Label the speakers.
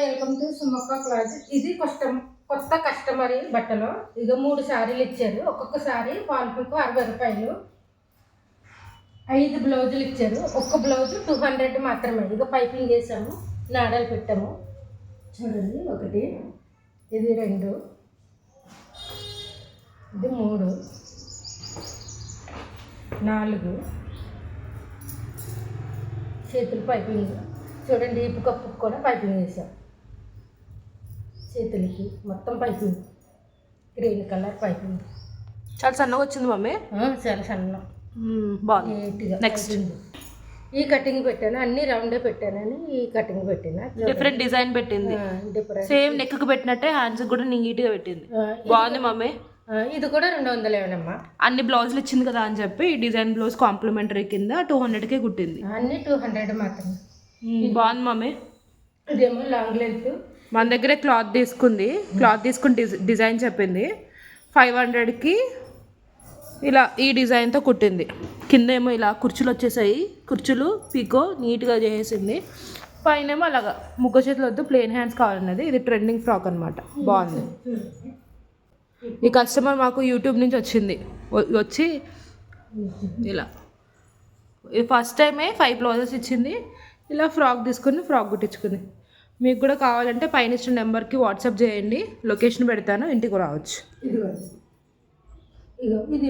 Speaker 1: Welcome to సుమక్క classes. ఇది కొత్త customer బట్టలు. ఇక 3 సారీలు ఇచ్చారు. ఒక్కొక్క సారీ పాల్పుకు 60 రూపాయలు. 5 బ్లౌజులు ఇచ్చారు. ఒక్క బ్లౌజు 200 మాత్రమే. ఇక పైపింగ్ వేసాము, నాడలు పెట్టాము. చూడండి, 1, ఇది 2, ఇది 3, 4 చేతులు పైపింగ్. చూడండి, ఈపు కప్పుకు కూడా పైపింగ్ వేసాం. చేతులకి మొత్తం పైపింగ్, గ్రీన్ కలర్ పైపింగ్.
Speaker 2: చాలా సన్నగా వచ్చింది మమ్మీ.
Speaker 1: చాలా సన్నం,
Speaker 2: బాగుంది.
Speaker 1: నీట్గా.
Speaker 2: నెక్స్ట్
Speaker 1: ఈ కటింగ్ పెట్టాను, అన్ని రౌండే పెట్టానని ఈ కటింగ్ పెట్టిన.
Speaker 2: డిఫరెంట్ డిజైన్ పెట్టింది,
Speaker 1: డిఫరెంట్.
Speaker 2: సేమ్ నెక్ కు పెట్టినట్టే హ్యాండ్స్ కూడా నీట్గా పెట్టింది. బాగుంది మమ్మీ.
Speaker 1: ఇది కూడా 200
Speaker 2: అన్ని బ్లౌజులు ఇచ్చింది కదా అని చెప్పి ఈ డిజైన్ బ్లౌజ్ కాంప్లిమెంటరీ కింద 200కే కుట్టింది.
Speaker 1: అన్ని 200 మాత్రమే.
Speaker 2: బాగుంది మమ్మీ.
Speaker 1: ఇదేమో లాంగ్ లెంత్.
Speaker 2: మన దగ్గరే క్లాత్ తీసుకుని డిజైన్ చెప్పింది. 500కి ఇలా ఈ డిజైన్తో కుట్టింది. కింద ఏమో ఇలా కుర్చీలు వచ్చేసాయి. కుర్చీలు పీకో నీట్గా చేసింది. పైన ఏమో అలాగా ముగ్గ చేతులు వద్దు, ప్లెయిన్ హ్యాండ్స్ కావాలన్నది. ఇది ట్రెండింగ్ ఫ్రాక్ అనమాట. బాగుంది. ఈ కస్టమర్ మాకు యూట్యూబ్ నుంచి వచ్చి ఇలా ఫస్ట్ టైమే 5 బ్లౌజెస్ ఇచ్చింది. ఇలా ఫ్రాక్ తీసుకుని ఫ్రాక్ కుట్టించుకుంది. మీకు కూడా కావాలంటే పైన ఇచ్చిన నెంబర్కి వాట్సాప్ చేయండి, లొకేషన్ పెడతాను, ఇంటికి రావచ్చు.
Speaker 1: ఇది